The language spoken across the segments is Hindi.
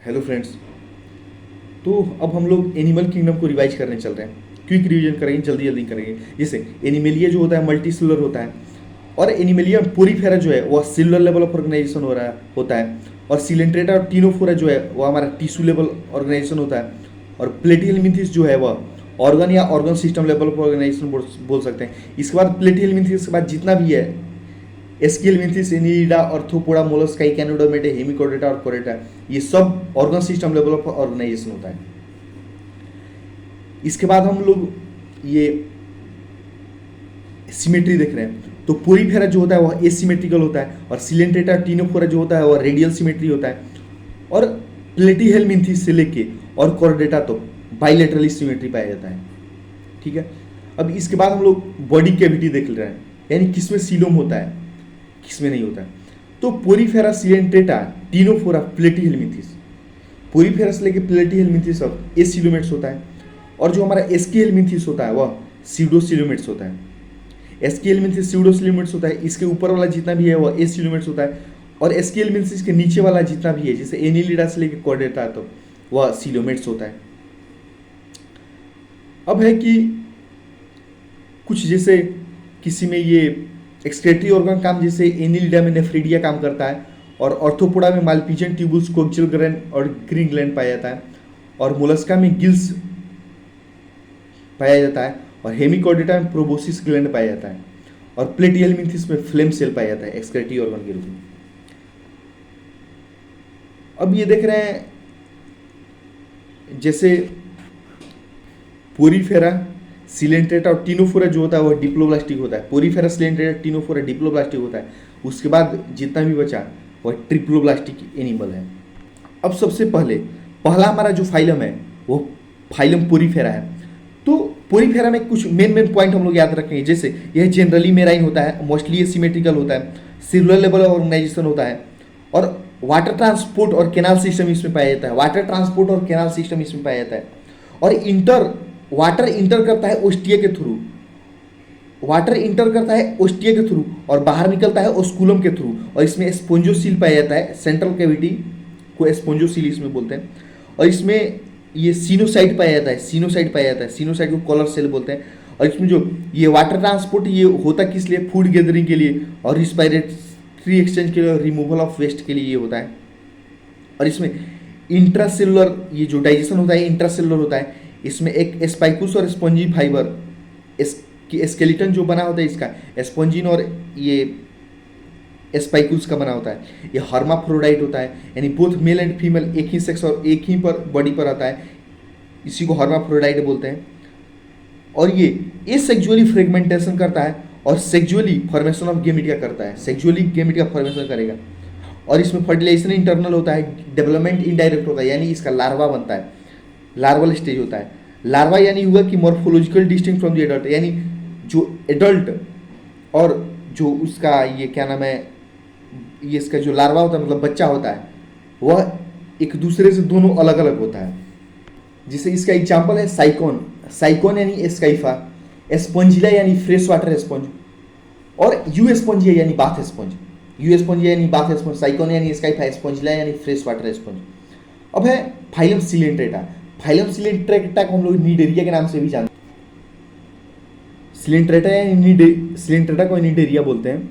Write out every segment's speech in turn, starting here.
Hello friends. तो अब हम लोग एनिमल किंगडम को रिवाइज करने चल रहे हैं। क्विक रिवीजन करेंगे, जल्दी जल्दी करेंगे। जैसे एनिमेलिया जो होता है मल्टी सेलुलर होता है, और एनिमेलिया पोरीफेरा जो है वह सेलुलर लेवल ऑफ ऑर्गेनाइजेशन हो रहा होता है, और सिलेंट्रेटा और टीनोफोरा जो है वह हमारा टिश्यू लेवल ऑर्गेनाइजेशन होता है, और प्लेटिहेलमिन्थेस जो है वह ऑर्गन या organ system level of organisation बोल सकते हैं। इसके बाद प्लेटिहेलमिन्थेस के बाद जितना भी है Aschelminthes, Annelida, Arthropoda, Mollusca, Echinodermata, Hemichordata और कोरेटा, ये सब organ system level of organisation होता है। इसके बाद हम लोग ये सिमेट्री देख रहे हैं। तो पोरीफेरा जो होता है वह एसिमेट्रिकल होता है, और सिलेंट्रेटा टीनोफोरा जो होता है वह रेडियल सिमेट्री होता है, और प्लेटिहेलमिन्थिस से लेके और कोरेटा तो बाइलेटरली सिमेट्री पाया जाता है। ठीक है। अब इसके बाद हम लोग बॉडी कैविटी देख रहे हैं, यानी किसमें सीलोम होता है किसमें नहीं होता है। तो पोरीफेरा, सिलेंट्रेटा, टीनोफोरा, प्लेटिहेलमिन्थिस, पोरीफेरा से लेके प्लेटिहेलमिन्थिस सब एसिलोमेट्स होता है, और जो हमारा एस्किहेलमिन्थिस होता है वह सीडोसिलोमेट्स होता है। एस्किहेलमिन्थिस सीडोसिलोमेट्स होता है, इसके ऊपर वाला जितना भी है वह एसिलोमेट्स होता है, और एस्किहेलमिन्थिस के नीचे वाला जितना भी है जैसे एनिलिडा से लेके कोर्डेटा तो वह सीलोमेट्स होता है। अब है कि कुछ जैसे किसी में ये एक्सक्रेटरी ऑर्गन काम, जैसे एनिलिडा में नेफ्रिडिया काम करता है, और ऑर्थोपोडा में मालपीजियन ट्यूबुल्स, कोक्सियल ग्लैंड और ग्रीन ग्लैंड पाया जाता है, और मोलस्का में गिल्स पाया जाता है, और हेमिकोडेटा में प्रोबोसिस ग्लैंड पाया जाता है, और प्लेटिहेलमिन्थिस में फ्लेम सेल पाया जाता है एक्सक्रेटरी ऑर्गन के रूप में। अब ये देख रहे हैं जैसे पोरीफेरा, सिलेंट्रेटा और टीनोफोरा जो होता है वह डिप्लोब्लास्टिक होता है। पोरीफेरा, सिलेंट्रेटा, टीनोफोरा डिप्लोब्लास्टिक होता है। उसके बाद जितना भी बचा वह ट्रिप्लोब्लास्टिक एनिमल है। अब सबसे पहला हमारा जो फाइलम है वो फाइलम पोरीफेरा है। तो पोरीफेरा में कुछ मेन पॉइंट हम लोग याद रखेंगे। जैसे यह जनरली मेराइन होता है, मोस्टली एसिमेट्रिकल होता है, सेलुलर लेवल ऑर्गेनाइजेशन होता है, और वाटर ट्रांसपोर्ट और केनाल सिस्टम इसमें पाया जाता है। वाटर ट्रांसपोर्ट और केनाल सिस्टम इसमें पाया जाता है, और वाटर इंटर करता है ओस्टिया के थ्रू, और बाहर निकलता है ओस्कुलम के थ्रू, और इसमें स्पोंजोसील पाया जाता है। सेंट्रल कैविटी को स्पोंजोसील इसमें बोलते हैं, और इसमें ये सीनोसाइट पाया जाता है। सीनोसाइट को कॉलर सेल बोलते हैं। और इसमें जो ये वाटर ट्रांसपोर्ट ये होता किस लिए, फूड गैदरिंग के लिए, और रिस्पायरेटरी एक्सचेंज के लिए, और रिमूवल ऑफ वेस्ट के लिए ये होता है। और इसमें इंट्रासेलुलर ये जो डाइजेशन होता है इंट्रासेलुलर होता है। इसमें एक स्पाइकुस और स्पॉन्जी फाइबर स्केलेटन जो बना होता है इसका स्पॉन्जिन और ये स्पाइकुल्स का बना होता है। ये हर्माफ्रोडाइट होता है, यानी बोथ मेल एंड फीमेल एक ही सेक्स और एक ही पर बॉडी पर आता है, इसी को हर्माफ्रोडाइट बोलते हैं। और ये एसेक्सुअली फ्रेगमेंटेशन करता है और सेक्सुअली फॉर्मेशन ऑफ गेमेटिया करता है, सेक्सुअली गेमेटिया फॉर्मेशन करेगा। और इसमें फर्टिलाइजेशन इंटरनल होता है, डेवलपमेंट इनडायरेक्ट होता है, यानी इसका लार्वा बनता है, लार्वल स्टेज होता है। लार्वा यानी हुआ कि morphological distinct from the adult, यानी जो एडल्ट और जो उसका ये क्या नाम है, ये इसका जो लार्वा होता है मतलब बच्चा होता है वह एक दूसरे से दोनों अलग अलग होता है। जिसे इसका एग्जाम्पल है साइकोन यानी एस्काइफा, स्पॉन्जिला यानी फ्रेश वाटर स्पॉन्ज, और यू स्पॉन्जिया यानी बाथ स्पॉन्ज, साइकोन यानी एस्काइफा, स्पॉन्जिला यानी फ्रेश वाटर स्पॉन्ज। अब है फाइलम सिलेंट्रेटा को हम लोग निडेरिया के नाम से भी जानते हैं। सिलेंट्रेटा को निडेरिया बोलते हैं।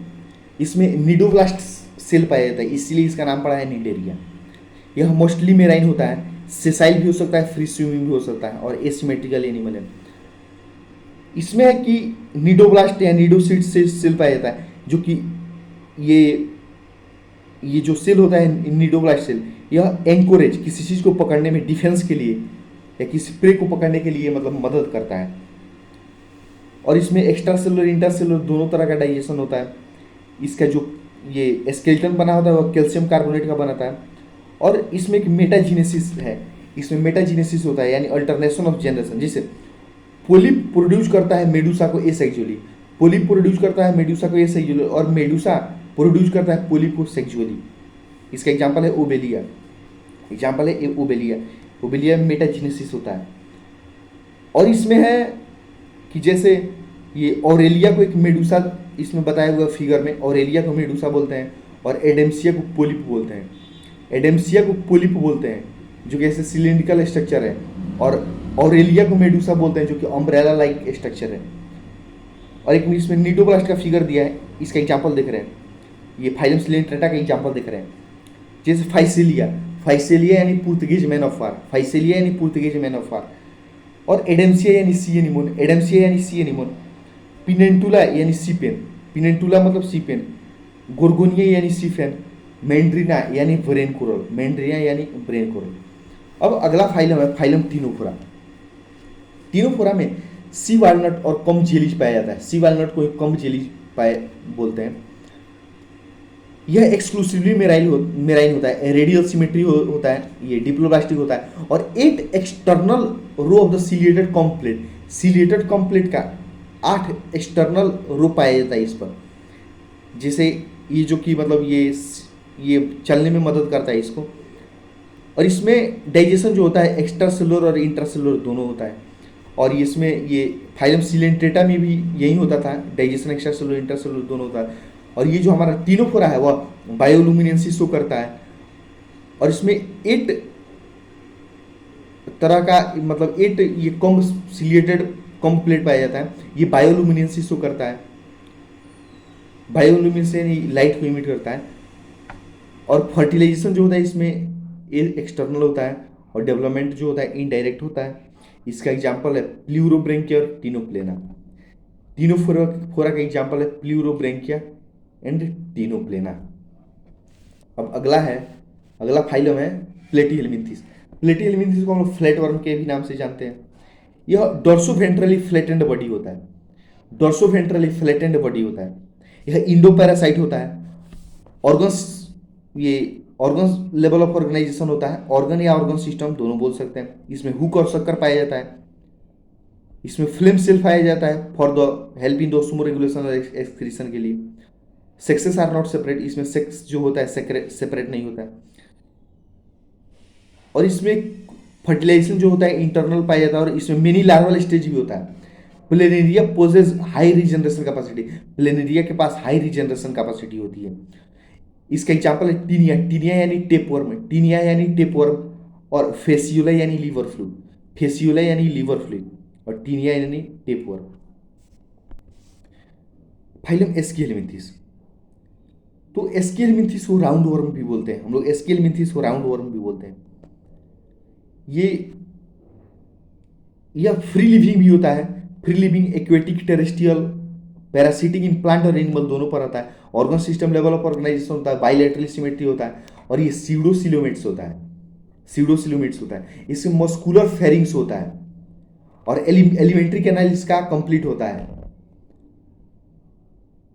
इसमें निडोब्लास्ट सेल पाया जाता है, इसीलिए इसका नाम पड़ा है निडेरिया। यह मोस्टली मेराइन होता है, सेसाइल भी हो सकता है, फ्री स्विमिंग भी हो सकता है, और एसिमेट्रिकल एनिमल है। इसमें है कि निडोब्लास्ट या निडोसिड से सेल पाया जाता है, जो कि ये जो सेल होता है निडोब्लास्ट सेल, यह एंकोरेज किसी चीज़ को पकड़ने में, डिफेंस के लिए या किसी प्रे को पकड़ने के लिए मतलब मदद करता है। और इसमें एक्स्ट्रा सेलुलर इंटरसेलुलर दोनों तरह का डाइजेशन होता है। इसका जो ये स्केलेटन बना होता है वह कैल्शियम कार्बोनेट का बनाता है, और इसमें एक मेटाजीनेसिस है। इसमें मेटाजीनेसिस होता है, यानी अल्टरनेशन ऑफ जनरेशन। जैसे पोलिप प्रोड्यूस करता है मेडूसा को एसेक्सुअली, और मेडूसा प्रोड्यूस करता है पोलिप को सेक्सुअली। इसका एग्जाम्पल है ओबेलिया में मेटाजीनेसिस होता है। और इसमें है कि जैसे ये ऑरेलिया को एक मेडूसा इसमें बताया हुआ फिगर में, ऑरेलिया को मेडूसा बोलते हैं, और एडेम्सिया को पोलिप बोलते हैं। जो कि ऐसे सिलिंड्रिकल स्ट्रक्चर है, और ऑरेलिया को मेडूसा बोलते हैं जो कि अम्ब्रेला लाइक स्ट्रक्चर है। और एक इसमें नीडोब्लास्ट का फिगर दिया है, इसका एग्जाम्पल देख रहे हैं, ये फाइलम सिलेंट्रेटा का एग्जाम्पल देख रहे हैं। जैसे फाइसेलिया, फाइसेलिया यानी Portuguese man of war, Physalia यानी पुर्तगीज मैन ऑफ वार। और एडेम्सिया यानी सी एनिमोन, एडेम्सिया यानी सी एनिमोन। पिनेंटुला यानी सी पेन, पिनेंटुला मतलब सी पेन। गोर्गोनिया यानी सी फैन। मैंड्रीना यानी ब्रेन कोरल, मैंड्रीना यानी ब्रेन कोरल। अब अगला फाइलम है फाइलम टीनोफोरा। टीनोफोरा में सी वालनट और कम जेलीज पाया जाता है, सी वालनट को कम जेलीज पाए बोलते हैं। यह एक्सक्लूसिवली मेराइन होता है, रेडियल सिमेट्री होता है, ये डिप्लोब्लास्टिक होता है। और 8 external row of the ciliated comb plate, ciliated comb plate का 8 एक्सटर्नल रो पाया जाता है इस पर। जैसे ये जो कि मतलब ये चलने में मदद करता है इसको। और इसमें डाइजेशन जो होता है एक्स्ट्रा सेलुलर और इंट्रासेलुलर दोनों होता है। और इसमें ये फाइलम सिलेंट्रेटा में भी यही होता था, डाइजेशन एक्स्ट्रा सेलुलर इंट्रासेलुलर दोनों होता है। और ये जो हमारा टीनोफोरा है वह बायोलुमिनेंसी शो करता है। और इसमें 8 तरह का मतलब 8 ये कम सिलिएटेड कॉम्प्लेट पाया जाता है। ये बायोलुमिनेंसी शो करता है, बायोलुमिनेंसी यानी लाइट को इमिट करता है। और फर्टिलाइजेशन जो होता है इसमें एक्सटर्नल होता है, और डेवलपमेंट जो होता है इनडायरेक्ट होता है। इसका एग्जाम्पल है प्लूरोब्रेंकिया और टीनोप्लेना। टीनोफोरा का एग्जाम्पल है प्लूरोब्रेंकिया एंड टीनोप्लेना। अब अगला फाइलम है प्लेटीहेलमिंथेस। प्लेटीहेलमिंथेस को हम लोग फ्लैट वर्म के भी नाम से जानते हैं। यह डॉर्सोवेंट्रली फ्लैटेंड बॉडी होता है, डॉर्सोवेंट्रली फ्लैटेंड बॉडी होता है। यह इंडो पैरासाइट होता है। ऑर्गन्स, ये ऑर्गन लेवल ऑफ ऑर्गेनाइजेशन होता है, ऑर्गन या ऑर्गन सिस्टम दोनों बोल सकते हैं। इसमें हुक और शक्कर पाया जाता है। इसमें फ्लेम सेल पाया जाता है for the help in the osmo regulation और एक्सक्रीशन के लिए। सेक्सेस आर नॉट सेपरेट, इसमें सेक्स जो होता है सेपरेट नहीं होता है। और इसमें फर्टिलाइजेशन जो होता है इंटरनल पाया जाता है। और इसमें मिनी लार्वल स्टेज भी होता है। Planaria possess high regeneration capacity, planaria के पास हाई रिजनरेशन कैपेसिटी होती है। इसका एग्जाम्पल है टीनिया, टीनिया यानी टेपवर्म, टीनिया यानी टेपवर्म। और फेसियोला यानी लीवर फ्लूइड, फेसियोला यानी लीवर फ्लूइड, और टीनिया यानी टेपवर्म। फाइलम एस्कियलमिंथेस, तो एस्कियलमिंथेस को राउंड वर्म भी बोलते हैं हम लोग, एस्कियलमिंथेस को राउंड वर्म भी बोलते हैं। यह फ्री लिविंग भी होता है, free living aquatic terrestrial parasitic in plant और एनिमल दोनों पर आता है। Organ system level of organisation होता है, बाइलेटरल सिमेट्री होता है। और ये सीडोसिलोमेट्स होता है, सीडोसिलोमेट्स होता है। इसमें मस्कुलर फेरिंग्स होता है। और एलिमेंट्री कैनाल इसका कंप्लीट होता है।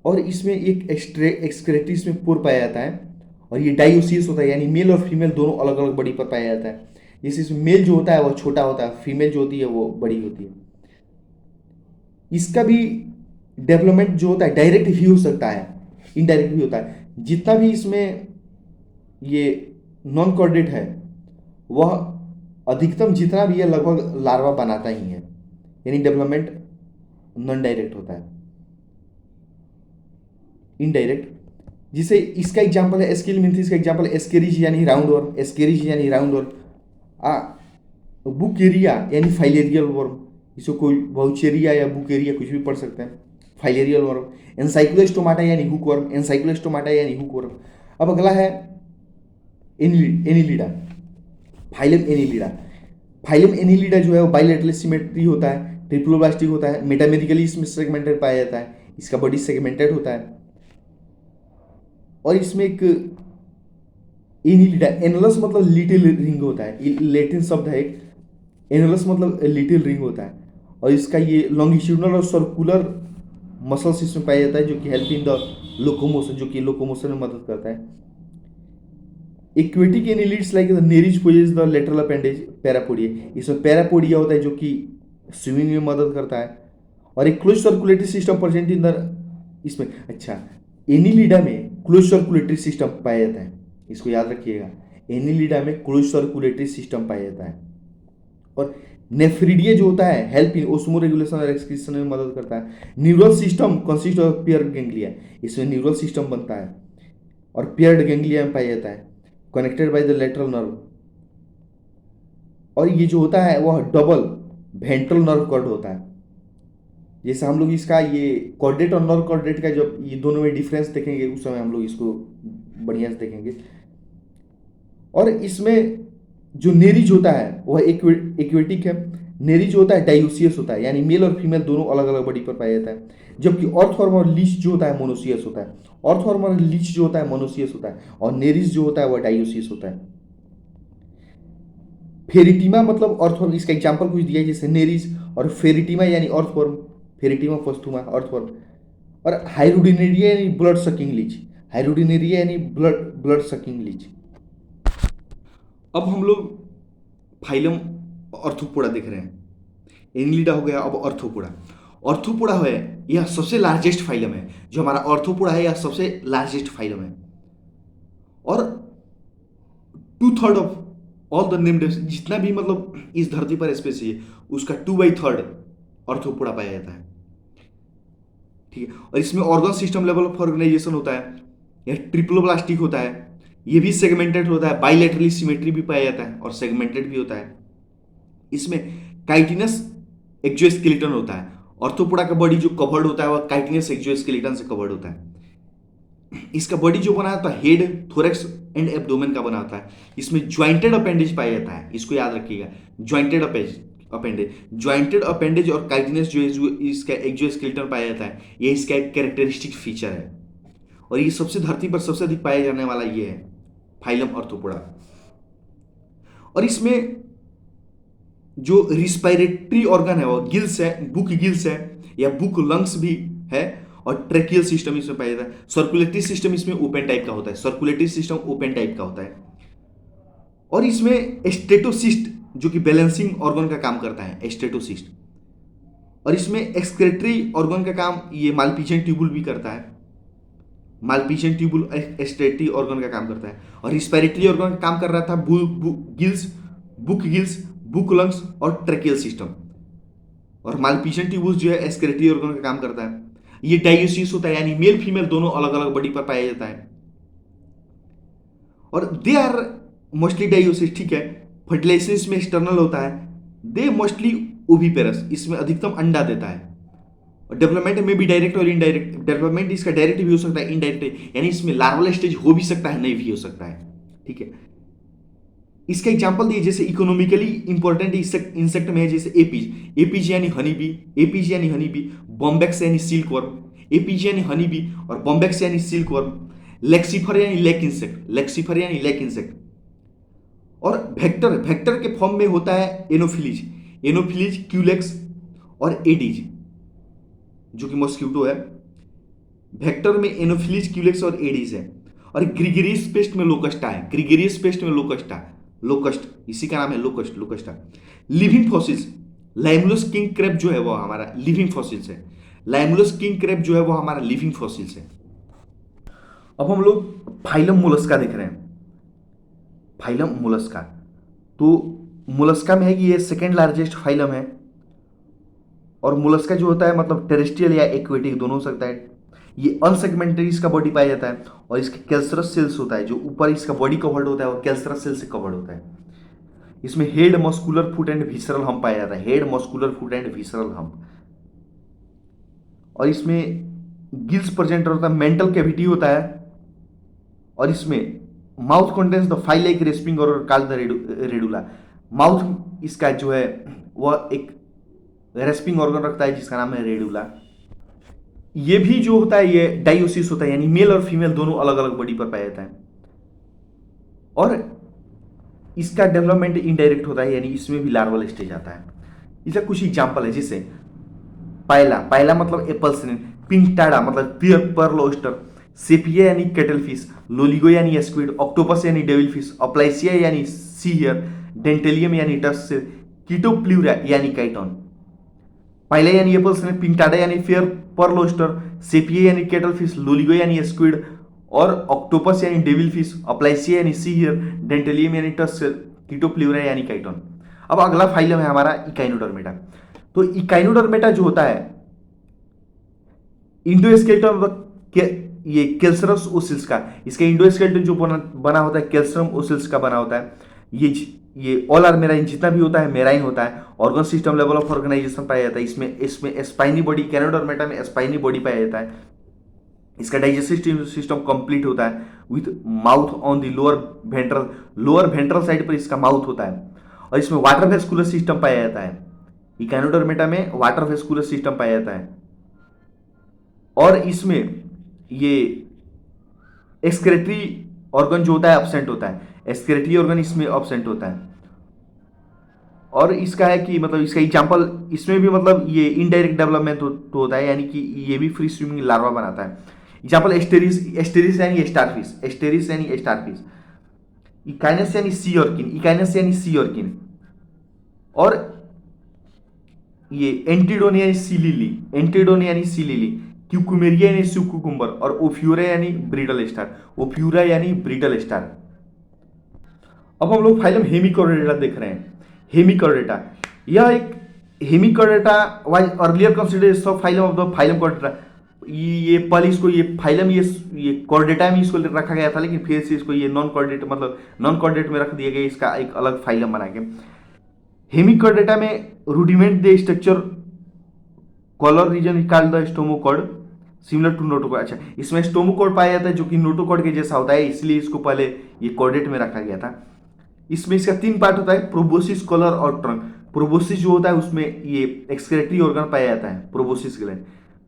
और इसमें एक एक्सक्रेटरी इसमें पोर पाया जाता है। और ये डायोसियस होता है, यानी मेल और फीमेल दोनों अलग अलग बॉडी पर पाया जाता है। जैसे इसमें मेल जो होता है वो छोटा होता है, फीमेल जो होती है वो बड़ी होती है। इसका भी डेवलपमेंट जो होता है डायरेक्ट भी हो सकता है, इनडायरेक्ट भी होता है। जितना भी इसमें ये नॉन कॉर्डेट है वह अधिकतम जितना भी है लगभग लार्वा बनाता ही है, यानी डेवलपमेंट नॉन डायरेक्ट होता है, इनडायरेक्ट। जिसे इसका एग्जांपल है एस्कियलमिंथेस का एग्जांपल एस्केरिज यानी राउंड वर्म, एस्केरिज यानी राउंड वर्म। बुकेरिया यानी फाइलेरियल वर्म, इसको कोई बाउचेरिया या बुकेरिया कुछ भी पढ़ सकते हैं, फाइलेरियल वर्म। एनसाइक्लोस्टोमाटा यानी हुक वर्म, एनसाइक्लोस्टोमाटा यानी हुक वर्म। अब अगला है Annelida, phylum Annelida. Phylum Annelida जो है वो बाइलेटरल सिमेट्री होता है, ट्रिप्लोब्लास्टिक होता है, मेटामेरिकली इसमें सेगमेंटेड पाया जाता है। इसका बॉडी सेगमेंटेड होता है। और इसमें एक एनिलिडा, एनलस मतलब लिटिल रिंग होता है, लैटिन शब्द है एक, एनलस मतलब लिटिल रिंग होता है। और इसका ये लॉन्गिट्यूडनल और सर्कुलर मसल्स इसमें पाया जाता है जो कि हेल्प इन द लोकोमोशन, जो कि लोकोमोशन में मदद करता है। Aquatic annelids like the nereis possess the lateral appendage parapodia, इसमें पैरापोडिया होता है जो कि स्विमिंग में मदद करता है। और एक close circulatory system present in the इसमें, अच्छा एनिलिडा में क्लोज सर्कुलेटरी सिस्टम पाया जाता है, इसको याद रखिएगा। एनिलिडा में क्लोज सर्कुलेटरी सिस्टम पाया जाता है। और नेफ्रिडिया जो होता है हेल्प इन ओस्मो रेगुलेशन और एक्सक्रीशन में मदद करता है। Neural system consist of paired ganglia, इसमें न्यूरल सिस्टम बनता है और पेयर्ड गैंग्लिया में पाया जाता है, connected by the lateral nerve. और ये जो होता है वह डबल वेंट्रल नर्व कॉर्ड होता है। जैसे हम लोग इसका ये कॉर्डेट और नर्व कॉर्डेट का जब ये दोनों में डिफरेंस देखेंगे उस समय हम लोग इसको बढ़िया से देखेंगे। और इसमें जो नेरिज होता है वह एक्वेटिक है, नेरिज होता है डायोसियस होता है, यानी मेल और फीमेल दोनों अलग अलग बॉडी पर पाया जाता है। जबकि ऑर्थवर्म और लीच जो होता है मोनोसियस होता है। ऑर्थवर्म और लीच जो होता है मोनोसियस होता है और नेरिज जो होता है वह डायोसियस होता है। फेरिटीमा मतलब अर्थवर्म, इसका एग्जांपल कुछ दिया है जैसे नेरिज और फेरिटीमा यानी अर्थवर्म, फेरिटीमा पोस्टुमा अर्थवर्म। और हाइरोडिनेरिया यानी ब्लड सकिंग लीच, हाइरोडिनेरिया यानी ब्लड ब्लड सकिंग लीच। अब हम लोग फाइलम ऑर्थोपोडा देख रहे हैं। एनिलिडा हो गया, अब ऑर्थोपोडा। ऑर्थोपोडा है यह सबसे लार्जेस्ट फाइलम है, जो हमारा ऑर्थोपोडा है यह सबसे लार्जेस्ट फाइलम है। और 2/3 ऑफ ऑल द नेम्ड जितना भी मतलब इस धरती पर स्पेसीज है उसका 2/3 ऑर्थोपोडा पाया जाता है। ठीक है, और इसमें organ system level of organisation होता है, यह ट्रिप्लोब्लास्टिक होता है, ये भी सेगमेंटेड होता है, बाइलेटरली सिमेट्री भी पाया जाता है और सेगमेंटेड भी होता है। इसमें काइटिनस एक्सोस्केलेटन होता है। ऑर्थोपोडा का बॉडी जो कवर्ड होता है वह काइटिनस एक्सोस्केलेटन से कवर्ड होता है। इसका बॉडी जो बना होता है हेड, थोरैक्स एंड एब्डोमेन का बना होता है। इसमें ज्वाइंटेड अपेंडेज पाया जाता है, इसको याद रखिएगा, ज्वाइंटेड अपेंडेज और काइटिनस जो है जो इसका एक्सोस्केलेटन पाया जाता है, ये इसका एक कैरेक्टरिस्टिक फीचर है। और ये सबसे धरती पर सबसे अधिक पाया जाने वाला ये है फाइलम ऑर्थोपोडा। और इसमें जो रिस्पायरेटरी ऑर्गन है वो गिल्स है, बुक गिल्स है या बुक लंग्स भी है, और ट्रेकियल सिस्टम इसमें पाया जाता है। सर्कुलेटरी सिस्टम इसमें ओपन टाइप का होता है, सर्कुलेटरी सिस्टम ओपन टाइप का होता है। और इसमें स्टेटोसिस्ट जो कि बैलेंसिंग ऑर्गन का काम करता है, स्टेटोसिस्ट। और इसमें एक्सक्रेटरी ऑर्गन का काम ये मालपीजियन ट्यूबुल भी करता है, मालपीजियन ट्यूबुल एक्सक्रेटरी ऑर्गन का काम करता है। और रिस्पायरेटरी ऑर्गन का काम कर रहा था गिल्स, बुक लंग्स और ट्रेकियल सिस्टम। और मालपीजियन ट्यूबुल जो है एक्सक्रेटरी ऑर्गन का काम करता है। ये डायोसिस होता है, यानी मेल फीमेल दोनों अलग अलग बॉडी पर पाया जाता है। और दे आर मोस्टली डायोसिस, ठीक है। फर्टिलाइजेशन में एक्सटर्नल होता है, दे मोस्टली ओविपेरस, इसमें अधिकतम अंडा देता है। और डेवलपमेंट में भी डायरेक्ट और इनडायरेक्ट, डेवलपमेंट इसका डायरेक्ट भी हो सकता है, इनडायरेक्ट, यानी इसमें लार्वल स्टेज हो भी सकता है, नहीं भी हो सकता है, ठीक है। इसका एग्जांपल दिए जैसे इकोनॉमिकली इंपॉर्टेंट इंसेक्ट में है जैसे एपीज यानी हनी बी, बॉम्बेक्स यानी सिल्क वर्म, एपीज यानी हनी बी और बॉम्बेक्स यानी सिल्क वर्म, लेक्सिफर यानी लेक इंसेक्ट। और वेक्टर के फॉर्म में होता है एनोफिलीज, क्यूलेक्स और एडीज जो कि मॉस्किटो है। वेक्टर में एनोफिलीज, क्यूलेक्स और एडीज है। और ग्रिगेरियस पेस्ट में लोकस्ट, इसी का नाम है locusta. Living fossils, limulus king crab जो है वो हमारा लिविंग फॉसिल्स है, अब हम लोग फाइलम मोलस्का देख रहे हैं। फाइलम मोलस्का, तो मोलस्का में है कि ये सेकेंड लार्जेस्ट फाइलम है। और मोलस्का जो होता है मतलब टेरेस्ट्रियल या एक्वेटिक दोनों हो सकता है। ये अनसेगमेंटेड इसका बॉडी पाया जाता है और इसके कैल्सरस सेल्स होता है, जो ऊपर इसका बॉडी कवर्ड होता है वो कैल्सरस सेल से कवर्ड होता है। इसमें head, muscular foot and visceral hump पाया जाता है, और इसमें गिल्स प्रेजेंट होता है, मेंटल कैविटी होता है। और इसमें mouth contains the file respiring और कॉल्ड द रेडुला, माउथ इसका जो है वह एक रेस्पिंग ऑर्गन रखता है जिसका नाम है रेडुला। ये भी जो होता है ये डायोसिस होता है, यानी मेल और फीमेल दोनों अलग अलग बॉडी पर पाया जाता है। और इसका डेवलपमेंट इनडायरेक्ट होता है, यानी इसमें भी लार्वल स्टेज आता है। इसका कुछ एग्जांपल है, जैसे पायला मतलब एप्पल सिनेन, पिंकटाडा मतलब पर्ल ऑयस्टर, सेपिया यानी केटलफिश, लोलिगो यानी स्क्विड, ऑक्टोपस यानी डेविल फिश, अप्लाइसिया यानी सी हेयर, डेंटेलियम यानी टस्क, कीटोप्ल्यूरा यानी काइटोन। पायला यानी एप्पल सिनेन, पिंकटाडा यानी पर्ल ऑयस्टर, सेपिया यानी केटलफिश, लोलिगो यानी स्क्विड और ऑक्टोपस यानी डेविल फिश, अप्लाइसिया यानी सी हेयर, डेंटेलियम यानी टस्क, कीटोप्ल्यूरा यानी काइटोन। अब अगला फाइलम है हमारा इकाइनोडर्मेटा। तो इकाइनोडर्मेटा जो होता है इंडोस्केलेटन ये कैल्सरस ओसिल्स का, इसका इंडोस्केलेटन जो बना होता है कैल्शियम ओसिल्स का बना होता है। ये ये ऑल आर मेराइन, जितना भी होता है मेराइन होता है। Organ system level of organisation पाया जाता है इसमें। इसमें स्पाइनी बॉडी, कैनोडर्मेटा में स्पाइनी बॉडी पाया जाता है। इसका डाइजेस्टिव सिस्टम कंप्लीट होता है with mouth on the lower ventral side पर इसका माउथ होता है। और इसमें वाटर वेस्कुलर सिस्टम पाया जाता है। इकानोडर्मेटा में वाटर वेस्कुलर सिस्टम पाया जाता है। और इसमें ये एक्सक्रेटरी ऑर्गन जो होता है एब्सेंट होता है। एक्सक्रेटरी ऑर्गन इसमें एब्सेंट होता है। और इसका है कि मतलब इसका एग्जांपल इसमें भी मतलब ये इनडायरेक्ट डेवलपमेंट होता है, यानी कि ये भी फ्री स्विमिंग लार्वा बनाता है। एग्जांपल एस्टेरिस यानी स्टारफिश, एस्टेरिस यानी स्टारफिश। इकाइनस यानी सी ऑर्किन, इकाइनस यानी सी ऑर्किन। और ये एंटीडोन यानी सी लिली, एंटीडोन यानी सी लिली। क्यूकुमेरिया यानी सुकुकुम्बर। और ओफ्यूरा यानी ब्रिडल स्टार, ओफ्यूरा यानी ब्रिडल स्टार। अब हम लोग फाइलम हेमिकॉर्डेटा देख रहे हैं। हेमिकॉर्डेटा, यह एक हेमिकॉर्डेटा वाज अर्लियर कंसिडर्ड सब phylum of the phylum Chordata. ये पहले इसको ये फाइलम ये कॉर्डेटा में इसको रखा गया था, लेकिन फिर से इसको ये नॉन कॉर्डेट मतलब नॉन कॉर्डेट में रख दिया गया, इसका एक अलग फाइलम बना के। हेमिकॉर्डेटा में rudiment the structure collar region called the stomochord similar to notochord. अच्छा, इसमें स्टोमोकॉर्ड पाया जाता है जो कि नोटोकॉर्ड के जैसा होता है, इसलिए इसको पहले ये कॉर्डेट में रखा गया था। इसमें इसका 3 पार्ट होता है, प्रोबोसिस, कॉलर और ट्रंक। प्रोबोसिस जो होता है उसमें ये एक्सक्रेटरी ऑर्गन पाया जाता है, प्रोबोसिस ग्लैंड।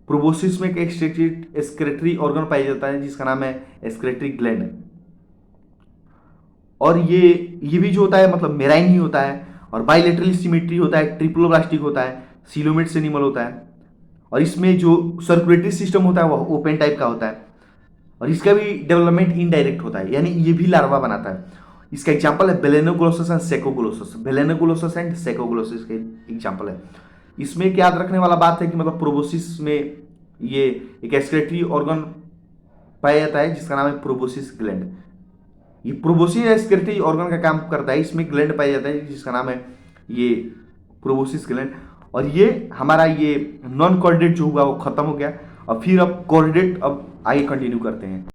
प्रोबोसिस में एक एक्सक्रेटरी ऑर्गन पाया जाता है जिसका नाम है एक्सक्रेटरी ग्लैंड। और ये भी जो होता है मतलब मेराइन ही होता है। और बाइलेटरल सिमेट्री होता है, ट्रिप्लोब्लास्टिक होता है, सिलोमेट्स एनिमल होता है। और इसमें जो सर्कुलेटरी सिस्टम होता है वह ओपन टाइप का होता है। और इसका भी डेवलपमेंट इनडायरेक्ट होता है, यानी ये भी लार्वा बनाता है। इसका एग्जांपल है बेलेनोग्लोसस एंड सेकोग्लोसस। बेलेनोग्लोसस एंड सेकोग्लोसस के एग्जांपल है। इसमें एक याद रखने वाला बात है कि मतलब प्रोबोसिस में ये एक एक्सक्रेटरी ऑर्गन पाया जाता है जिसका नाम है प्रोबोसिस ग्लैंड। ये प्रोबोसिस एक्सक्रेटरी ऑर्गन का काम करता है। इसमें ग्लैंड पाया जाता है जिसका नाम है ये प्रोबोसिस ग्लैंड। और ये हमारा ये नॉन कॉर्डेट जो हुआ वो खत्म हो गया। और फिर अब कॉर्डेट अब आगे कंटिन्यू करते हैं।